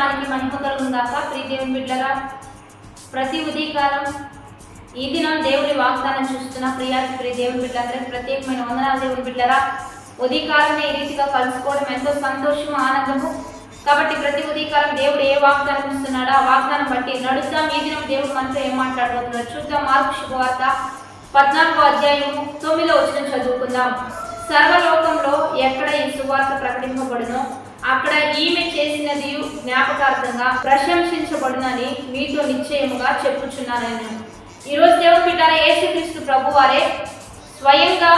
నామానికి మహిమ కలుగుగాక. ప్రియ దేవుని బిడ్డలారా, ప్రతి ఉదయకాలం ఈ దినం దేవుని వాగ్దానం చూస్తున్న ప్రియ దేవుని బిడ్డలందరికీ ప్రత్యేకమైన వందనాలు. దేవుని బిడ్డలారా, ఉదయకాలమే ఈ రీతిగా కలుసుకోవడం ఎంతో సంతోషం, ఆనందము. కాబట్టి ప్రతి ఉదయకాలం దేవుడు ఏ వాగ్దానం ఇస్తున్నాడో ఆ వాగ్దానం బట్టి నడుద్దాం. ఈ దినం దేవుడు మనతో ఏం మాట్లాడబోతున్నాడు చూద్దాం. మార్కు శుభవార్త 14వ అధ్యాయము 9వ వచనం చదువుకుందాం. సర్వలోకంలో ఎక్కడ ఈ సువార్త ప్రకటింపబడునో అక్కడ ఈమె చేసినది జ్ఞాపకార్థంగా ప్రశంసించబడునని మీతో నిశ్చయముగా చెప్పుచున్నాను. ఈరోజు దేవుని బిడ్డలారా, యేసుక్రీస్తు ప్రభు వారే స్వయంగా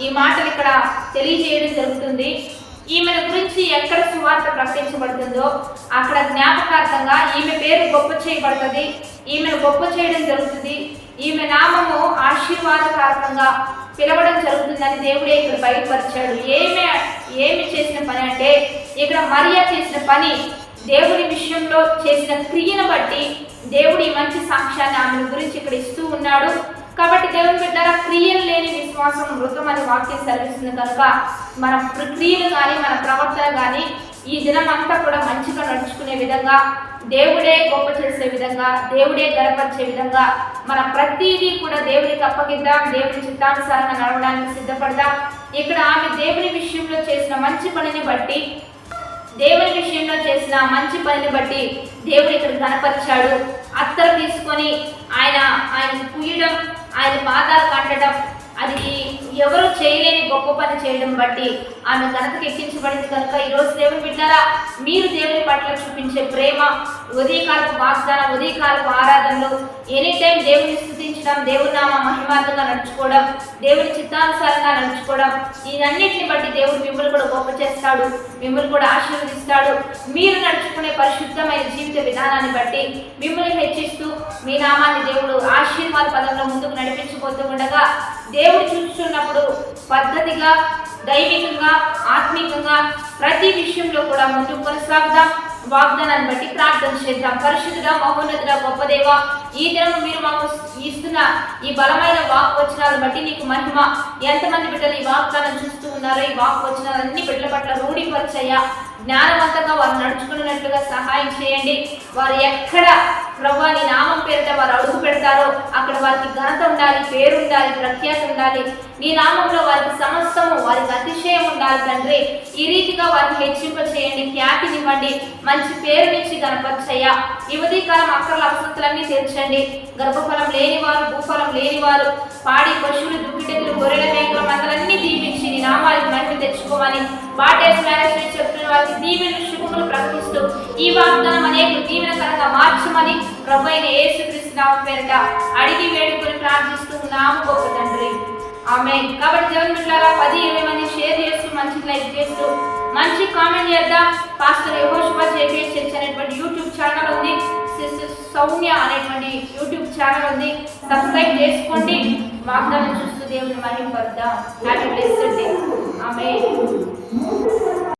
ఈ మాటలు ఇక్కడ తెలియజేయడం జరుగుతుంది. ఈమెను గురించి ఎక్కడ సువార్త ప్రకటించబడుతుందో అక్కడ జ్ఞాపకార్థంగా ఈమె పేరు గొప్ప చేయబడుతుంది, ఈమెను గొప్ప చేయడం జరుగుతుంది, ఈమె నామము ఆశీర్వాదకారకంగా పిలవడం జరుగుతుందని దేవుడే ఇక్కడ బయటపరిచాడు. ఏమి చేసిన పని అంటే, ఇక్కడ మరియా చేసిన పని, దేవుని విషయంలో చేసిన క్రియను బట్టి దేవుడు ఈ మంచి సాక్ష్యాన్ని ఆమె గురించి ఇక్కడ ఇస్తూ ఉన్నాడు. కాబట్టి దేవుని బిడ్డలారా, క్రియలు లేని విశ్వాసం మృతం అని వాక్యం సెలవిస్తుంది కనుక మన క్రియలు కానీ మన ప్రవర్తన కానీ ఈ దినం అంతా కూడా మంచిగా నడుచుకునే విధంగా, దేవుడే గొప్ప చేసే విధంగా, దేవుడే గర్వపరిచే విధంగా మన ప్రతిదీ కూడా దేవునికి అప్పగిద్దాం. దేవుని చిత్తానుసారంగా నడవడానికి సిద్ధపడదాం. ఇక్కడ ఆమె దేవుని విషయంలో చేసిన మంచి పనిని బట్టి దేవుడు ఇక్కడ కనపరిచాడు. అత్తరు తీసుకొని ఆయన పుయ్యడం, ఆయన పాదాలు కట్టడం, అది ఎవరు చేయలేని గొప్ప పని చేయడం బట్టి ఆమె ఘనతకు ఎక్కించబడింది. కనుక ఈరోజు దేవుని బిడ్డలారా, మీరు దేవుని పట్ల చూపించే ప్రేమ, ఉదయకాలపు వాగ్దానం, ఉదయకాలపు ఆరాధనలు, ఎనీ టైం దేవుని స్తుతించడం, దేవుని నామ మహిమార్థంగా నడుచుకోవడం, దేవుని చిత్తానుసారంగా నడుచుకోవడం, ఇదన్నిటిని బట్టి దేవుడు మిమ్మల్ని కూడా గొప్ప చేస్తాడు, మిమ్మల్ని కూడా ఆశీర్వదిస్తాడు. మీరు నడుచుకునే పరిశుద్ధమైన జీవిత విధానాన్ని బట్టి మిమ్మల్ని హెచ్చిస్తూ మీ నామాన్ని దేవుడు ఆశీర్వాద పదంలో ముందుకు నడిపించబోతూ ఉండగా, దేవుడు చూస్తున్నప్పుడు పద్ధతిగా, దైవికంగా, ఆత్మీయంగా ప్రతి విషయంలో కూడా ముందుకు కొనసాగుదాం. వాగ్దానాన్ని బట్టి ప్రార్థన చేద్దాం. పరిశుద్ధుడా, మహోన్నతుడా, గొప్ప దేవ, ఈ దినం మీరు మాకు ఇస్తున్న ఈ బలమైన వాక్ వచనాలను బట్టి నీకు మహిమ. ఎంతమంది బిడ్డలు ఈ వాగ్దానం చూస్తూ ఉన్నారో ఈ వాక్ వచనాలన్నీ బిడ్డల పట్ల రూఢీపరిచయ్యా, జ్ఞానవంతంగా వారు నడుచుకున్నట్లుగా సహాయం చేయండి. వారు ఎక్కడ ప్రభువా నీ నామం పేరిట వారు అడుగు పెడతారో అక్కడ వారికి ఘనత ఉండాలి, పేరు ఉండాలి, ప్రఖ్యాతి ఉండాలి. నీ నామంలో వారికి సమస్తము, వారికి అతిశయం ఉండాలి తండ్రి. ఈ రీతిగా వారిని హెచ్చింప చేయండి, ఖ్యాతినివ్వండి, మంచి పేరునిచ్చి గణపరిచయ్యా. ఈ ఉదయకాలం అక్కర్ల అవసరతలన్నీ తీర్చండి. గర్భఫలం లేనివారు, భూఫలం లేనివారు, పాడి పశువులు, దుక్కిటెలు, గొర్రెల మేకల మందలన్నీ దీవించి నీ నామానికి మహిమ తెచ్చుకోమని బాటేస్ మ్యారేజ్ చెప్తున్న వారికి దీవెనలు, శుభములు ప్రకటిస్తూ ఈ వాగ్దానం అనేక దీవెనకరంగా మార్చమని ప్రభు అయిన యేసుక్రీస్తు నామం పేరిట అడిగి వేడుకొని ప్రార్థిస్తూ ఉన్నాము గొప్ప తండ్రి, ఆమేన్. కాబట్టి దేవుని బిడ్డలారా, 10-20 మంది షేర్ చేస్తూ, మంచి లైక్ చేస్తూ, మంచి కామెంట్ చేద్దాం. పాస్టర్ యెహోషువ జేపీఎస్ చర్చ్ అనేటువంటి యూట్యూబ్ ఛానల్ ఉంది, సిస్టర్ సౌమ్య అనేటువంటి యూట్యూబ్ ఛానల్ ఉంది. సబ్స్క్రైబ్ చేసుకోండి. వాగ్దానం చూస్తూ దేవుని మహిమ పడదాం. Happy blessed day. ఆమేన్.